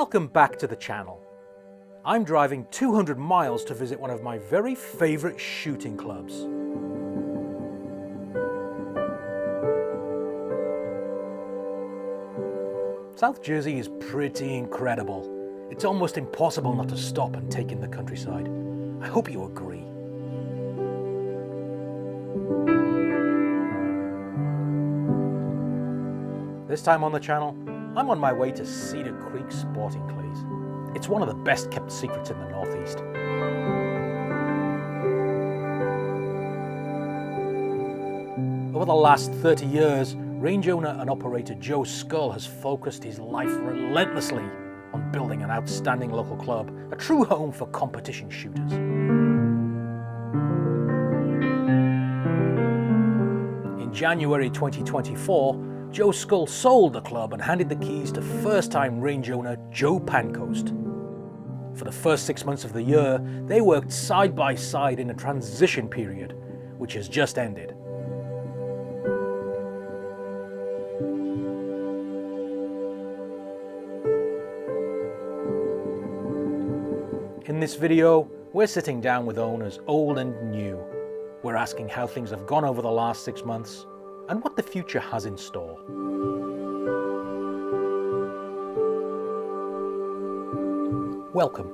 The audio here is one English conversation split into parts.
Welcome back to the channel. I'm driving 200 miles to visit one of my very favourite shooting clubs. South Jersey is pretty incredible. It's almost impossible not to stop and take in the countryside. I hope you agree. This time on the channel, I'm on my way to Cedar Creek Sporting Clays. It's one of the best kept secrets in the Northeast. Over the last 30 years, range owner and operator Joe Scull has focused his life relentlessly on building an outstanding local club, a true home for competition shooters. In January 2024, Joe Scull sold the club and handed the keys to first-time range owner Joe Pancoast. For the first 6 months of the year, they worked side by side in a transition period, which has just ended. In this video, we're sitting down with owners old and new. We're asking how things have gone over the last 6 months and what the future has in store. Welcome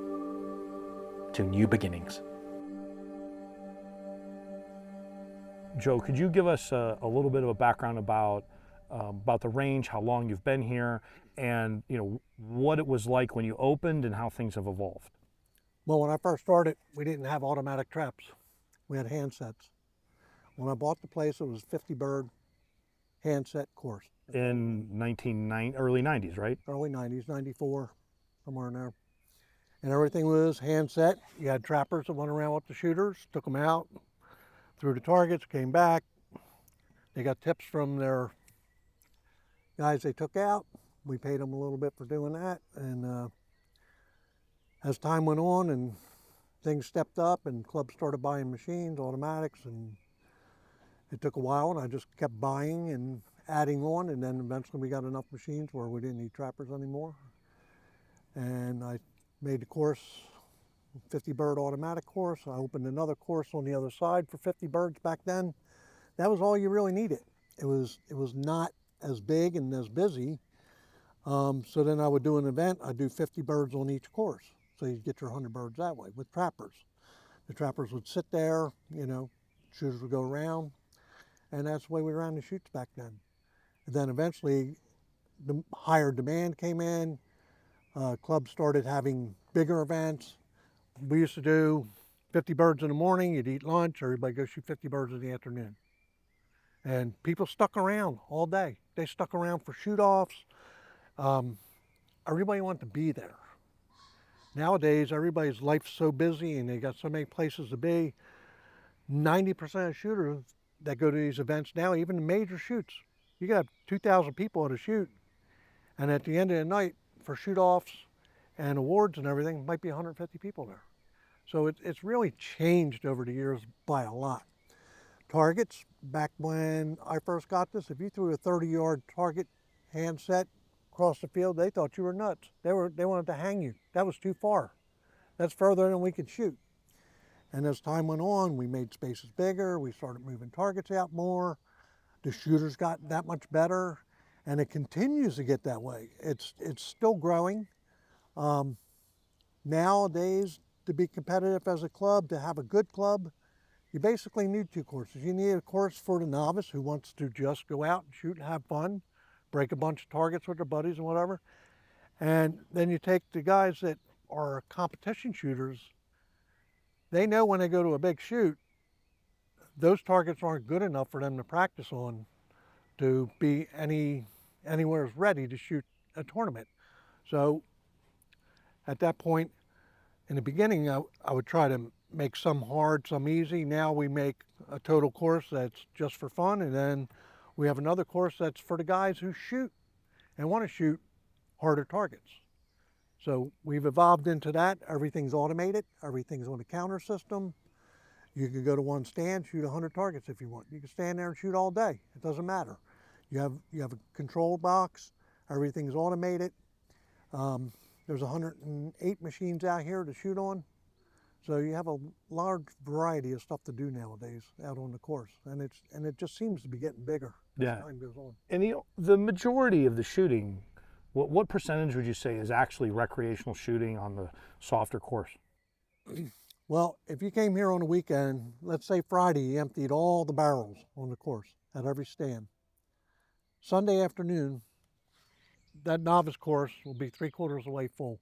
to New Beginnings. Joe, could you give us a little bit of a background about the range, how long you've been here, and what it was like when you opened and how things have evolved? Well, when I first started, we didn't have automatic traps. We had handsets. When I bought the place, it was 50 bird handset course. In early 90s, right? Early 90s, 94, somewhere in there. And everything was handset. You had trappers that went around with the shooters, took them out, threw the targets, came back. They got tips from their guys they took out. We paid them a little bit for doing that. And as time went on and things stepped up and clubs started buying machines, automatics, and it took a while, and I just kept buying and adding on, and then eventually we got enough machines where we didn't need trappers anymore. And I made the course 50 bird automatic course. I opened another course on the other side for 50 birds back then. That was all you really needed. It was not as big and as busy. So then I would do an event. I'd do 50 birds on each course. So you'd get your 100 birds that way with trappers. The trappers would sit there, shooters would go around, and that's the way we ran the shoots back then. And then eventually the higher demand came in. Clubs started having bigger events. We used to do 50 birds in the morning, you'd eat lunch, everybody go shoot 50 birds in the afternoon. And people stuck around all day. They stuck around for shoot-offs. Everybody wanted to be there. Nowadays, everybody's life's so busy and they got so many places to be. 90% of shooters that go to these events now, even the major shoots, you got 2,000 people at a shoot. And at the end of the night, for shoot-offs and awards and everything, might be 150 people there. So it's really changed over the years by a lot. Targets, back when I first got this, if you threw a 30-yard target handset across the field, they thought you were nuts. They wanted to hang you. That was too far. That's further than we could shoot. And as time went on, we made spaces bigger. We started moving targets out more. The shooters got that much better, and it continues to get that way. It's still growing. Nowadays, to be competitive as a club, to have a good club, you basically need two courses. You need a course for the novice who wants to just go out and shoot and have fun, break a bunch of targets with their buddies and whatever. And then you take the guys that are competition shooters. They know when they go to a big shoot, those targets aren't good enough for them to practice on to be anywhere ready to shoot a tournament. So at that point, in the beginning, I would try to make some hard, some easy. Now we make a total course that's just for fun, and then we have another course that's for the guys who shoot and want to shoot harder targets. So we've evolved into that. Everything's automated. Everything's on a counter system. You can go to one stand, shoot 100 targets if you want. You can stand there and shoot all day. It doesn't matter. You have a control box. Everything's automated. There's 108 machines out here to shoot on. So you have a large variety of stuff to do nowadays out on the course, and it just seems to be getting bigger Yeah. as time goes on. And the majority of the shooting, what percentage would you say is actually recreational shooting on the softer course? Well, if you came here on a weekend, let's say Friday, you emptied all the barrels on the course at every stand. Sunday afternoon, that novice course will be 3/4 of the way full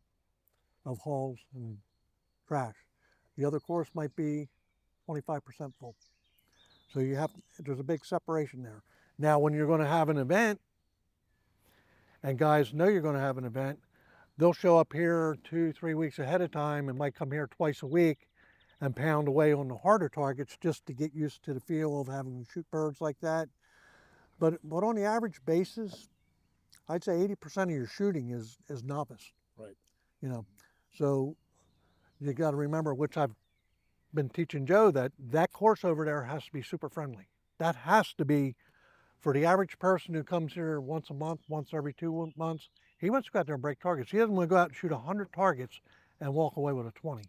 of hulls and trash. The other course might be 25% full. So there's a big separation there. Now, when you're going to have an event, and guys know you're going to have an event, they'll show up here 2-3 weeks ahead of time and might come here twice a week and pound away on the harder targets just to get used to the feel of having to shoot birds like that. But on the average basis, I'd say 80% of your shooting is novice. Right. You know, so you got to remember, which I've been teaching Joe, that course over there has to be super friendly. That has to be, for the average person who comes here once a month, once every 2 months, he wants to go out there and break targets. He doesn't want to go out and shoot 100 targets and walk away with a 20.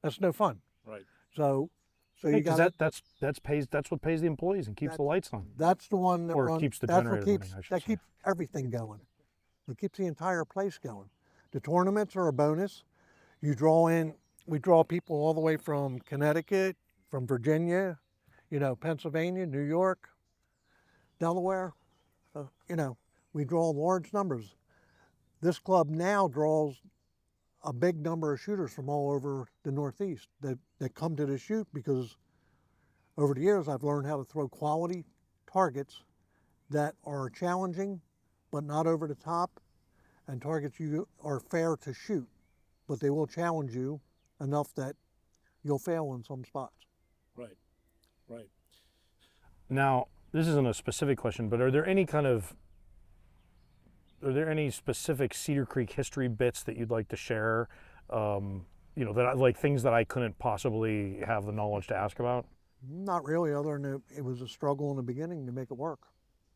That's no fun. Right. So Hey, you 'cause got that's what pays the employees and keeps the lights on. that's the one that Or keeps the that's generator what keeps running, I should that say. keeps everything going. It keeps the entire place going. The tournaments are a bonus. We draw people all the way from Connecticut, from Virginia, Pennsylvania, New York, Delaware. We draw large numbers. This club now draws a big number of shooters from all over the Northeast that come to the shoot, because over the years I've learned how to throw quality targets that are challenging but not over the top, and targets you are fair to shoot, but they will challenge you enough that you'll fail in some spots. Right. Now, this isn't a specific question, but are there any specific Cedar Creek history bits that you'd like to share? Things that I couldn't possibly have the knowledge to ask about? Not really, other than it was a struggle in the beginning to make it work.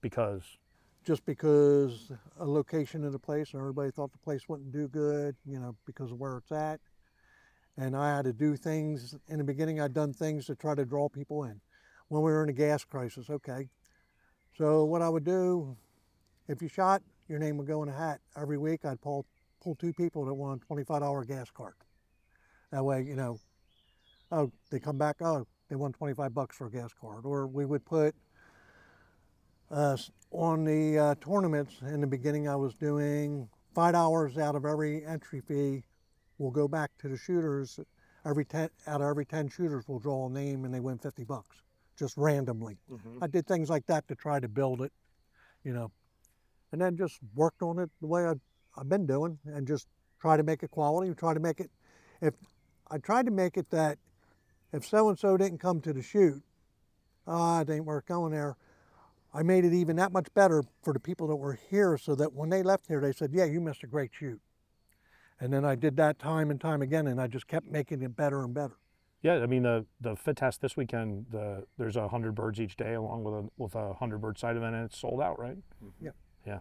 Because Because a location of the place, and everybody thought the place wouldn't do good, because of where it's at. And I had to do things, in the beginning I'd done things to try to draw people in. When we were in a gas crisis, okay. So what I would do, if you shot, your name would go in a hat. Every week I'd pull 2 people that won a $25 gas card. That way, they come back, they won $25 for a gas card. Or we would put, on the tournaments, in the beginning I was doing $5 out of every entry fee will go back to the shooters. Out of every 10 shooters will draw a name and they win $50, just randomly. Mm-hmm. I did things like that to try to build it, and then just worked on it the way I've been doing, and just try to make it quality. I tried to make it that if so-and-so didn't come to the shoot, it ain't worth going there. I made it even that much better for the people that were here, so that when they left here, they said, yeah, you missed a great shoot. And then I did that time and time again, and I just kept making it better and better. Yeah, I mean, the fit test this weekend, there's 100 birds each day, along with a 100 bird side event, and it's sold out, right? Yeah. Yeah.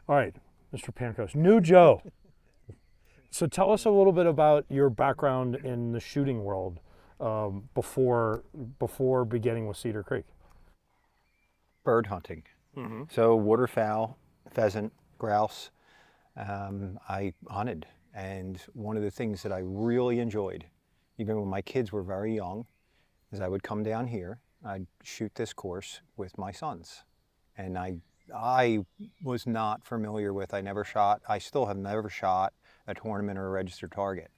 All right, Mr. Pancoast, new Joe. So tell us a little bit about your background in the shooting world before beginning with Cedar Creek. Bird hunting. Mm-hmm. So waterfowl, pheasant, grouse, I hunted. And one of the things that I really enjoyed, even when my kids were very young, is I would come down here, I'd shoot this course with my sons. And I was not familiar with, I still have never shot a tournament or a registered target.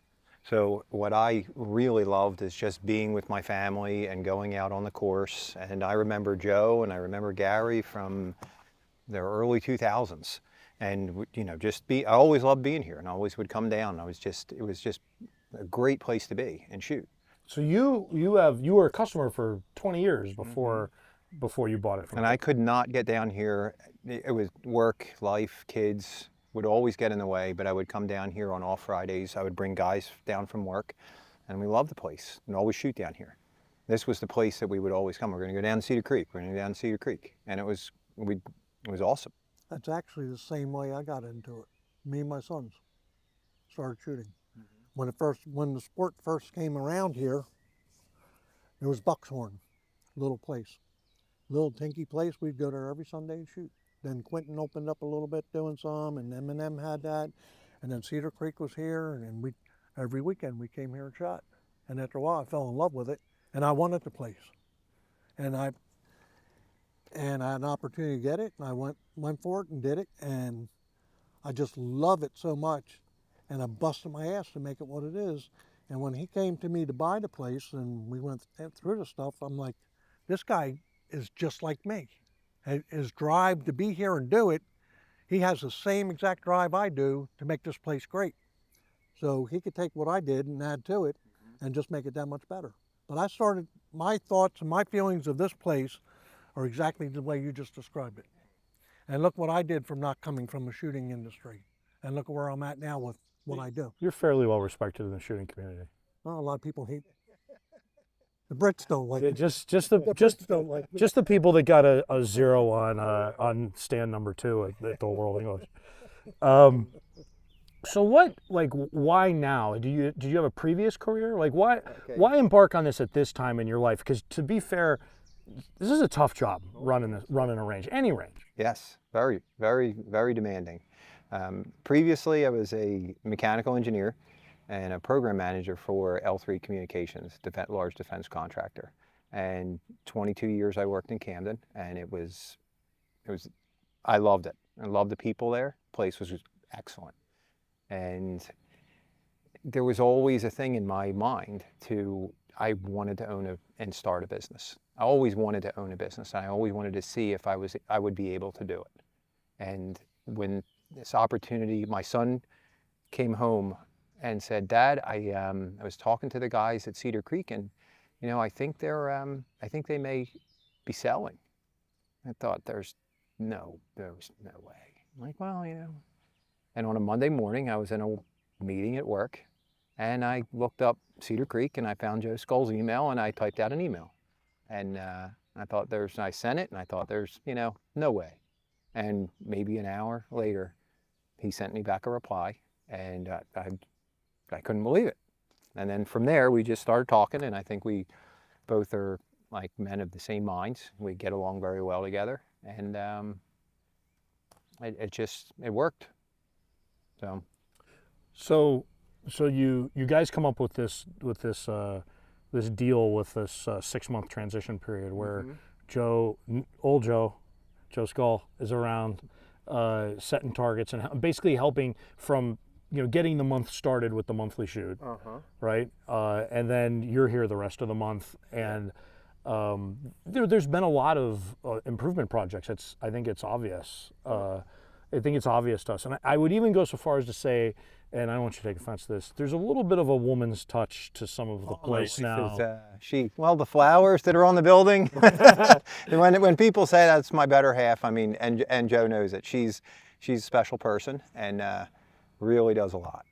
So what I really loved is just being with my family and going out on the course. And I remember Joe and I remember Gary from the early 2000s. And I always loved being here, and I always would come down. It was just a great place to be and shoot. So you were a customer for 20 years before you bought it from And us. I could not get down here. It was work, life, kids would always get in the way, but I would come down here on all Fridays. I would bring guys down from work, and we loved the place and always shoot down here. This was the place that we would always come. We're going to go down Cedar Creek. We're going to go down Cedar Creek. And it was awesome. That's actually the same way I got into it, me and my sons. started shooting. When the sport first came around here, it was Buckshorn, little place, little tinky place. We'd go there every Sunday and shoot. Then Quentin opened up a little bit doing some, and M&M had that, and then Cedar Creek was here, and every weekend we came here and shot. And after a while, I fell in love with it, and I wanted the place, and I had an opportunity to get it, and I went for it and did it, and I just love it so much, and I busted my ass to make it what it is. And when he came to me to buy the place, and we went through the stuff, I'm like, this guy is just like me. His drive to be here and do it, he has the same exact drive I do to make this place great. So he could take what I did and add to it and just make it that much better. But my thoughts and my feelings of this place are exactly the way you just described it. And look what I did from not coming from the shooting industry. And look where I'm at now with what I do. You're fairly well respected in the shooting community. Well, a lot of people hate the Brits don't like it. Just Brits don't like me. just the people that got a 0 on stand number 2 at the World English. So why now? Did you have a previous career? Like why embark on this at this time in your life? Because to be fair, this is a tough job running a range, any range. Yes, very, very, very demanding. Previously, I was a mechanical engineer and a program manager for L3 Communications, large defense contractor. And 22 years I worked in Camden, and I loved it. I loved the people there. The place was just excellent. And there was always a thing in my mind I wanted to own and start a business. I always wanted to own a business. I always wanted to see if I would be able to do it. And when this opportunity, my son came home and said, "Dad, I was talking to the guys at Cedar Creek, and I think they may be selling." I thought, there's no way. I'm like, well, And on a Monday morning, I was in a meeting at work, and I looked up Cedar Creek, and I found Joe Scull's email, and I typed out an email. And I thought I sent it, and I thought there's, no way. And maybe an hour later, he sent me back a reply, and I couldn't believe it. And then from there, we just started talking, and I think we both are like men of the same minds. We get along very well together, and it worked. So you guys come up with this deal with this 6-month transition period where Joe Scull is around setting targets and basically helping from getting the month started with the monthly shoot, right? And then you're here the rest of the month, and there's been a lot of improvement projects. I think it's obvious. I think it's obvious to us, and I would even go so far as to say, and I don't want you to take offense to this, there's a little bit of a woman's touch to some of the place now. The flowers that are on the building, when people say that's my better half, I mean, and Joe knows it. She's a special person, and really does a lot.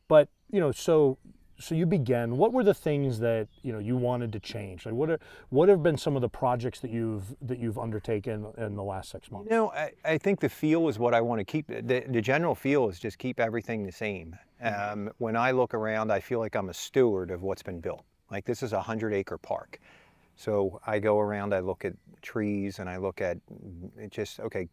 But so you began. What were the things that you wanted to change? Like what have been some of the projects that you've undertaken in the last 6 months? I think the feel is what I want to keep. The general feel is just keep everything the same. When I look around, I feel like I'm a steward of what's been built. Like, this is a 100-acre park. So I go around, I look at trees, and I look at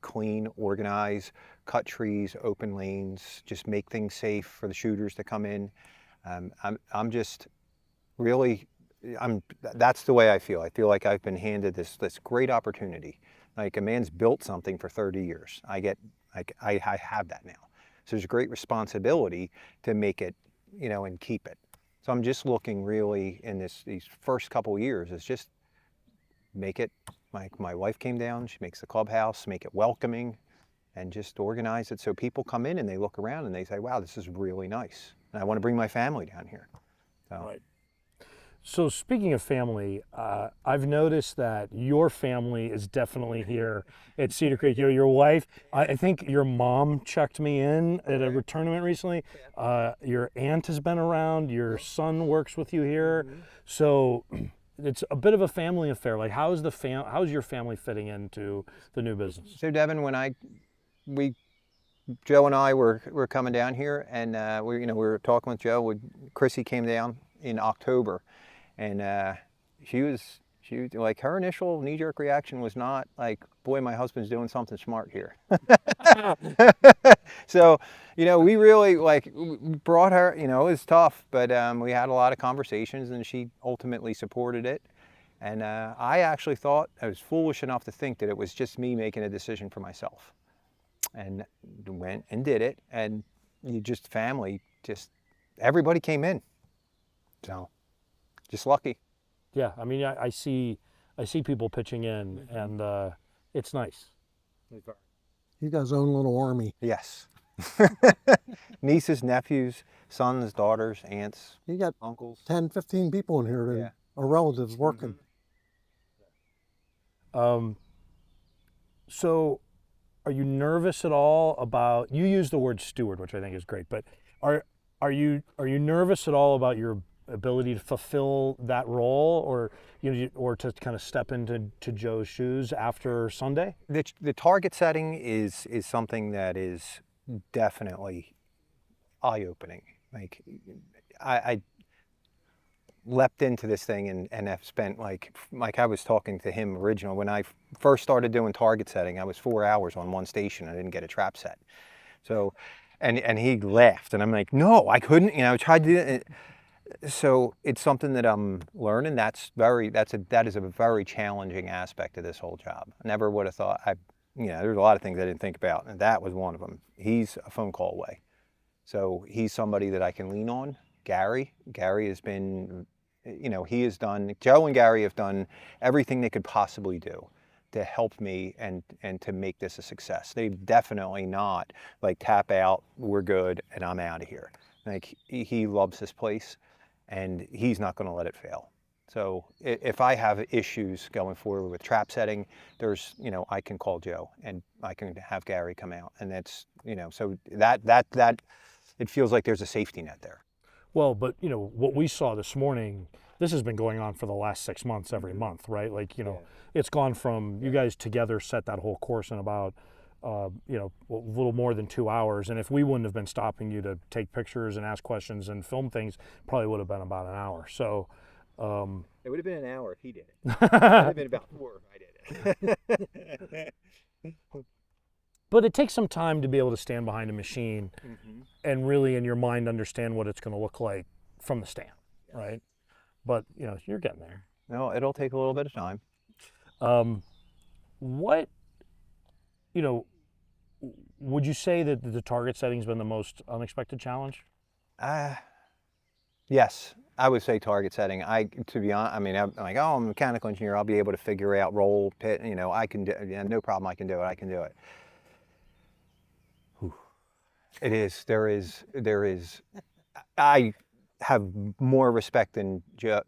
clean, organize, cut trees, open lanes, just make things safe for the shooters to come in. I'm just really, that's the way I feel. I feel like I've been handed this great opportunity. Like, a man's built something for 30 years. I have that now. So there's a great responsibility to make it, and keep it. So I'm just looking really in these first couple years is just make it, like my wife came down, she makes the clubhouse, make it welcoming, and just organize it so people come in and they look around and they say, wow, this is really nice. And I want to bring my family down here. Right. So speaking of family, I've noticed that your family is definitely here at Cedar Creek. Your wife, I think your mom checked me in at a tournament recently. Your aunt has been around. Your son works with you here. So it's a bit of a family affair. Like, how's your family fitting into the new business? So Devin, Joe and I were coming down here, and we were talking with Joe. Chrissy came down in October, and she was like, her initial knee-jerk reaction was not like, boy, my husband's doing something smart here. So, we really brought her. It was tough, but we had a lot of conversations, and she ultimately supported it. And I actually thought, I was foolish enough to think that it was just me making a decision for myself, and went and did it. And everybody came in. So, just lucky. Yeah, I mean, I see people pitching in, and it's nice. He got his own little army. Yes. Nieces, nephews, sons, daughters, aunts, He got uncles. 10, 15 people in here that are relatives working. So, are you nervous at all about? You use the word steward, which I think is great, but are you nervous at all about your ability to fulfill that role, or or to kind of step into Joe's shoes after Sunday? The target setting is something that is definitely eye-opening. Like, I leapt into this thing and have spent like I was talking to him originally when I first started doing target setting. I was 4 hours on one station. I didn't get a trap set. So, and he laughed, and I'm like, no, I couldn't. I tried to do it. So it's something that I'm learning. That is a very challenging aspect of this whole job. I never would have thought. There's a lot of things I didn't think about, and that was one of them. He's a phone call away, so he's somebody that I can lean on. Gary has been, Joe and Gary have done everything they could possibly do to help me and to make this a success. They've definitely not like tap out, we're good, and I'm out of here. Like, he loves this place, and he's not going to let it fail. So if I have issues going forward with trap setting, I can call Joe, and I can have Gary come out, and that's, so that it feels like there's a safety net there. Well, but what we saw this morning, this has been going on for the last 6 months every month, right? Like, it's gone from you guys together set that whole course in about a little more than 2 hours. And if we wouldn't have been stopping you to take pictures and ask questions and film things, probably would have been about an hour. So it would have been an hour if he did it. It would have been about 4 if I did it. But it takes some time to be able to stand behind a machine and really in your mind understand what it's going to look like from the stand, right? But you're getting there. No, it'll take a little bit of time. What would you say that the target setting's been the most unexpected challenge? Yes, I would say target setting. To be honest, I'm like, I'm a mechanical engineer. I'll be able to figure out roll, pit. I can do. No problem. I can do it. I can do it. Whew. It is. There is. I have more respect than Joe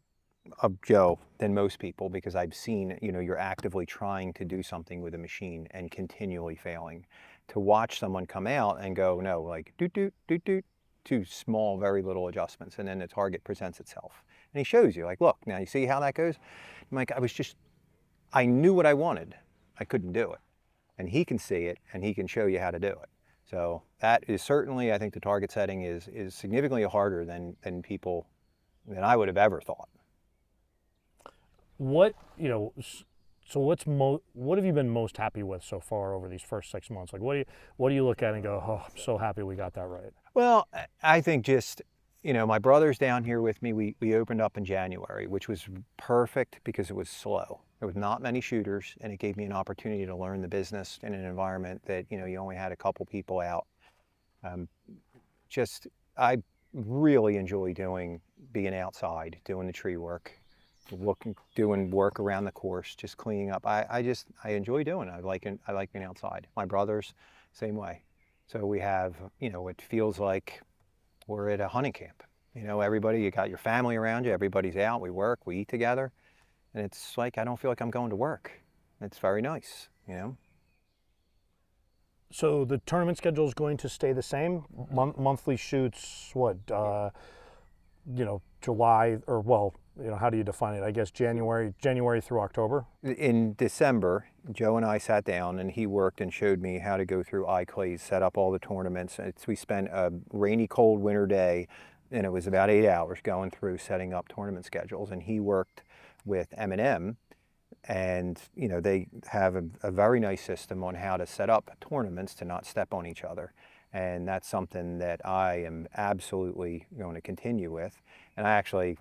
than most people, because I've seen, you're actively trying to do something with a machine and continually failing. To watch someone come out and go, no, like doot doot doot doot, 2 small, very little adjustments, and then the target presents itself. And he shows you, like, look, now you see how that goes? I'm like, I knew what I wanted. I couldn't do it. And he can see it, and he can show you how to do it. So that is certainly, I think the target setting is significantly harder than I would have ever thought. What have you been most happy with so far over these first 6 months? Like, what do you look at and go, oh, I'm so happy we got that right? Well, I think just, my brother's down here with me. We opened up in January, which was perfect because it was slow. There was not many shooters, and it gave me an opportunity to learn the business in an environment that, you only had a couple people out. I really enjoy being outside, doing the tree work, doing work around the course, just cleaning up. I enjoy doing it. I like being outside. My brother's same way. So we have, it feels like we're at a hunting camp. Everybody, you got your family around you, everybody's out, we work, we eat together. And it's like, I don't feel like I'm going to work. It's very nice, So the tournament schedule is going to stay the same? Monthly shoots, what, July, or well, how do you define it? I guess January through October. In December, Joe and I sat down and he worked and showed me how to go through iClays, set up all the tournaments. We spent a rainy, cold winter day, and it was about 8 hours going through setting up tournament schedules. And he worked with M&M, and they have a very nice system on how to set up tournaments to not step on each other. And that's something that I am absolutely going to continue with. And I actually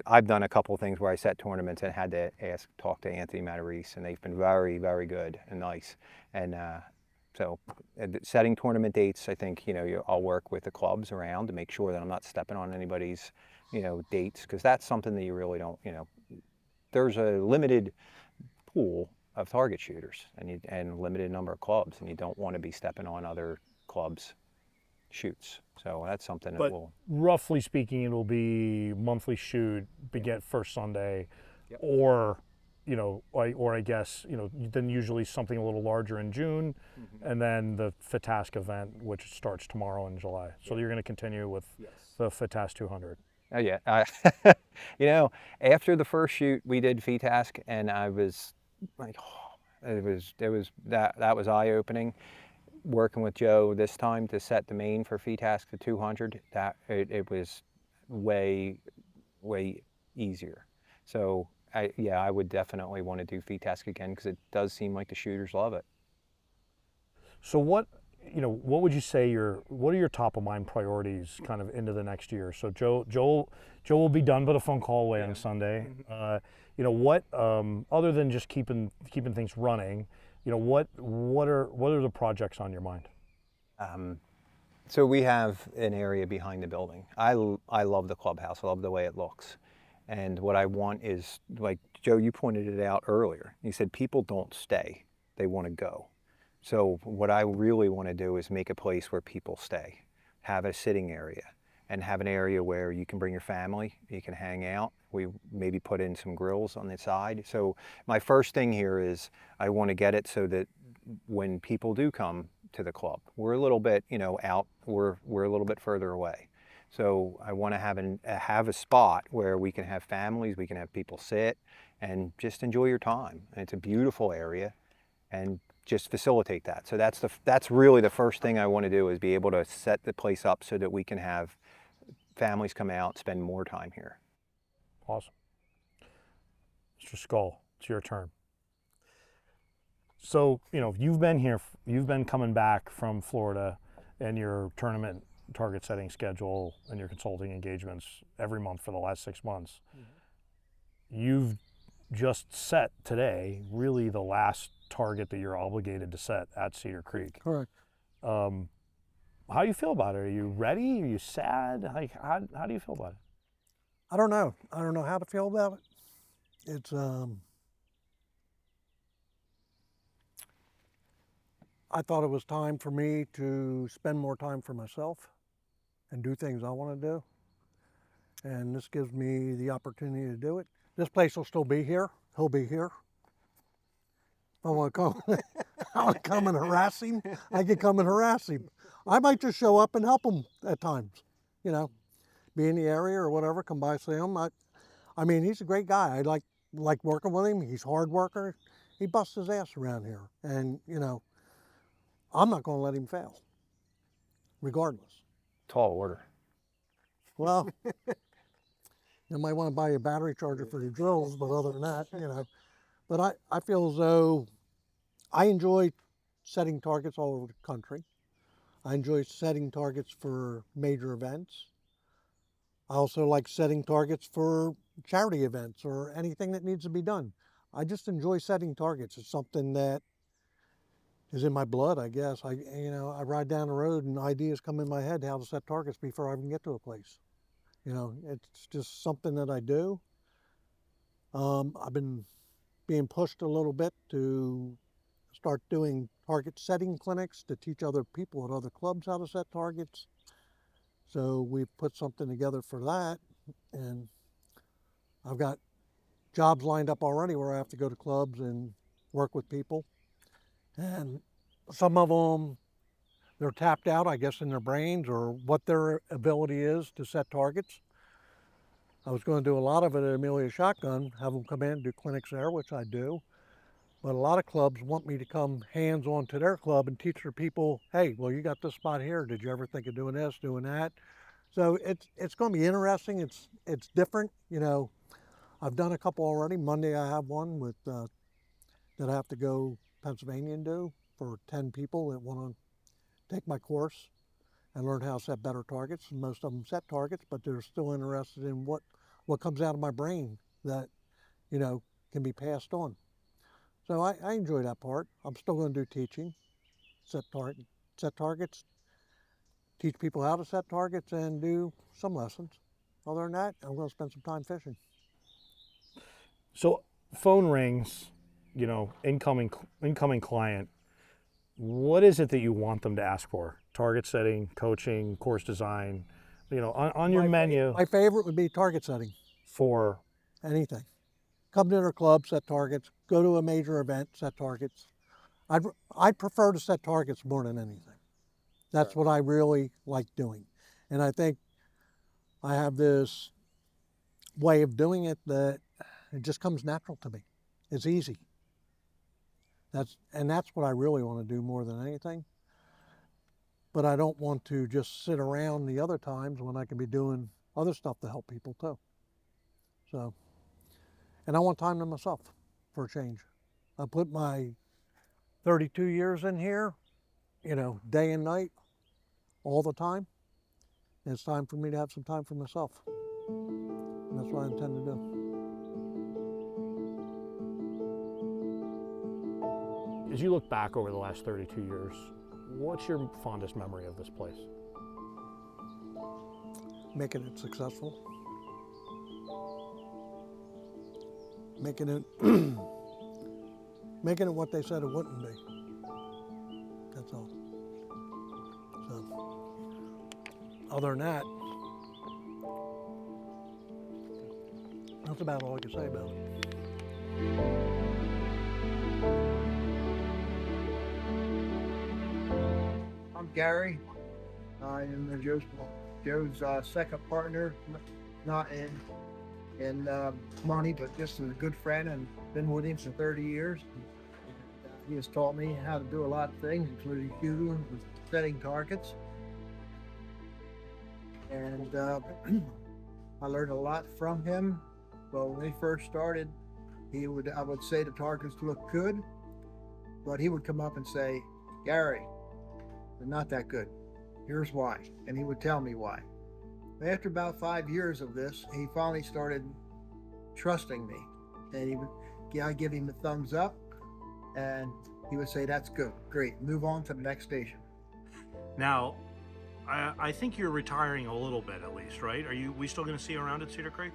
I've done a couple of things where I set tournaments and had to talk to Anthony Matarese, and they've been very, very good and nice. And so setting tournament dates, I think, I'll work with the clubs around to make sure that I'm not stepping on anybody's, dates, because that's something that you really don't, there's a limited pool of target shooters and limited number of clubs, and you don't want to be stepping on other clubs' shoots. So that's something that will... Roughly speaking, it'll be monthly shoot, begin first Sunday, Yep. or I guess, then usually something a little larger in June, and then the FITASC event, which starts tomorrow in July. So you're going to continue with the FITASC 200. Oh yeah, after the first shoot we did FITASC, and I was like, it was that was eye-opening. Working with Joe this time to set the main for FITASC to 200, that it was way easier. So I would definitely want to do FITASC again, because it does seem like the shooters love it. So what would you say what are your top of mind priorities kind of into the next year? So Joe will be done but a phone call away on Sunday. What other than just keeping things running, what are the projects on your mind? So we have an area behind the building. I love the clubhouse. I love the way it looks. And what I want is, like Joe, you pointed it out earlier. You said people don't stay, they want to go. So what I really want to do is make a place where people stay, have a sitting area, and have an area where you can bring your family, you can hang out. We maybe put in some grills on the side. So my first thing here is I want to get it so that when people do come to the club, we're a little bit, out, we're a little bit further away. So I want to have a spot where we can have families, we can have people sit and just enjoy your time. And it's a beautiful area, and just facilitate that. So that's really the first thing I want to do, is be able to set the place up so that we can have families come out, spend more time here. Awesome. Mr. Scull, it's your turn. So, you've been coming back from Florida, and your tournament target setting schedule and your consulting engagements every month for the last 6 months. You've just set today really the last target that you're obligated to set at Cedar Creek. Correct. How do you feel about it? Are you ready? Are you sad? How do you feel about it? I don't know. I don't know how to feel about it. It's I thought it was time for me to spend more time for myself and do things I want to do. And this gives me the opportunity to do it. This place will still be here. He'll be here. If I want to come, I want to come and harass him, I can come and harass him. I might just show up and help him at times, be in the area or whatever, come by, see him. I mean, he's a great guy. I like working with him. He's a hard worker. He busts his ass around here. And, I'm not going to let him fail, regardless. Tall order. Well, you might want to buy a battery charger for your drills, but other than that, But I feel as though I enjoy setting targets all over the country. I enjoy setting targets for major events. I also like setting targets for charity events or anything that needs to be done. I just enjoy setting targets. It's something that is in my blood, I guess. I ride down the road and ideas come in my head how to set targets before I even get to a place. It's just something that I do. I've been being pushed a little bit to start doing target setting clinics to teach other people at other clubs how to set targets. So we've put something together for that, and I've got jobs lined up already where I have to go to clubs and work with people. And some of them they're tapped out, I guess, in their brains or what their ability is to set targets. I was going to do a lot of it at Amelia Shotgun, have them come in and do clinics there, which I do. But a lot of clubs want me to come hands-on to their club and teach their people, hey, well, you got this spot here. Did you ever think of doing this, doing that? So it's going to be interesting. It's different. You know, I've done a couple already. Monday I have one with that I have to go Pennsylvania and do for 10 people that want to take my course and learn how to set better targets. And most of them set targets, but they're still interested in what comes out of my brain that, you know, can be passed on. So I enjoy that part. I'm still going to do teaching, set targets, teach people how to set targets, and do some lessons. Other than that, I'm going to spend some time fishing. So phone rings, you know, incoming client. What is it that you want them to ask for? Target setting, coaching, course design, you know, on your menu. My favorite would be target setting. For anything. Come to their club, set targets. Go to a major event, set targets. I'd prefer to set targets more than anything. That's what I really like doing. And I think I have this way of doing it that it just comes natural to me. It's easy. That's what I really want to do more than anything. But I don't want to just sit around the other times when I can be doing other stuff to help people too. So, and I want time to myself for a change. I put my 32 years in here, you know, day and night, all the time. And it's time for me to have some time for myself. And that's what I intend to do. As you look back over the last 32 years, what's your fondest memory of this place? Making it successful. Making it what they said it wouldn't be. That's all. So, other than that, that's about all I can say about it. I'm Gary. I am Joe's second partner, not in money, but just as a good friend, and been with him for 30 years. He has taught me how to do a lot of things, including shooting and setting targets. And I learned a lot from him. Well, when he first started, I would say the targets look good, but he would come up and say, Gary, they're not that good. Here's why. And he would tell me why. After about 5 years of this, he finally started trusting me. And I'd give him the thumbs up, and he would say, that's good, great, move on to the next station. Now, I think you're retiring a little bit at least, right? We still going to see you around at Cedar Creek?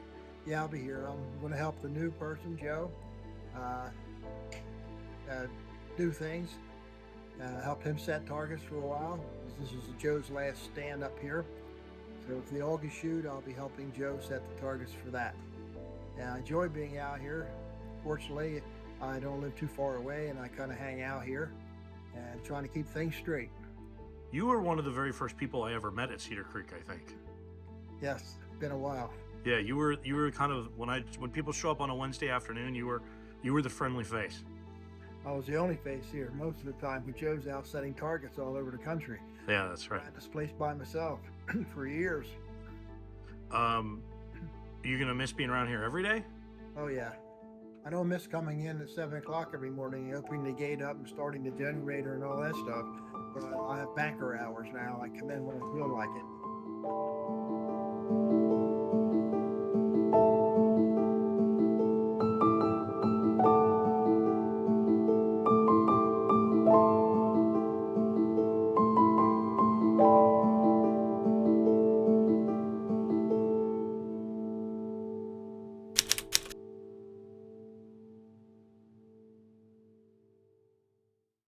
Yeah, I'll be here. I'm going to help the new person, Joe, do things, help him set targets for a while. This is Joe's last stand up here. So for the August shoot, I'll be helping Joe set the targets for that. And I enjoy being out here. Fortunately, I don't live too far away, and I kind of hang out here and trying to keep things straight. You were one of the very first people I ever met at Cedar Creek, I think. Yes, it's been a while. Yeah, you were kind of when people show up on a Wednesday afternoon, you were the friendly face. I was the only face here most of the time, but Joe's out setting targets all over the country. Yeah, that's right. I had this place by myself for years. You gonna miss being around here every day? Oh yeah. I don't miss coming in at 7 o'clock every morning, opening the gate up and starting the generator and all that stuff. But I have banker hours now. I come in when I feel like it.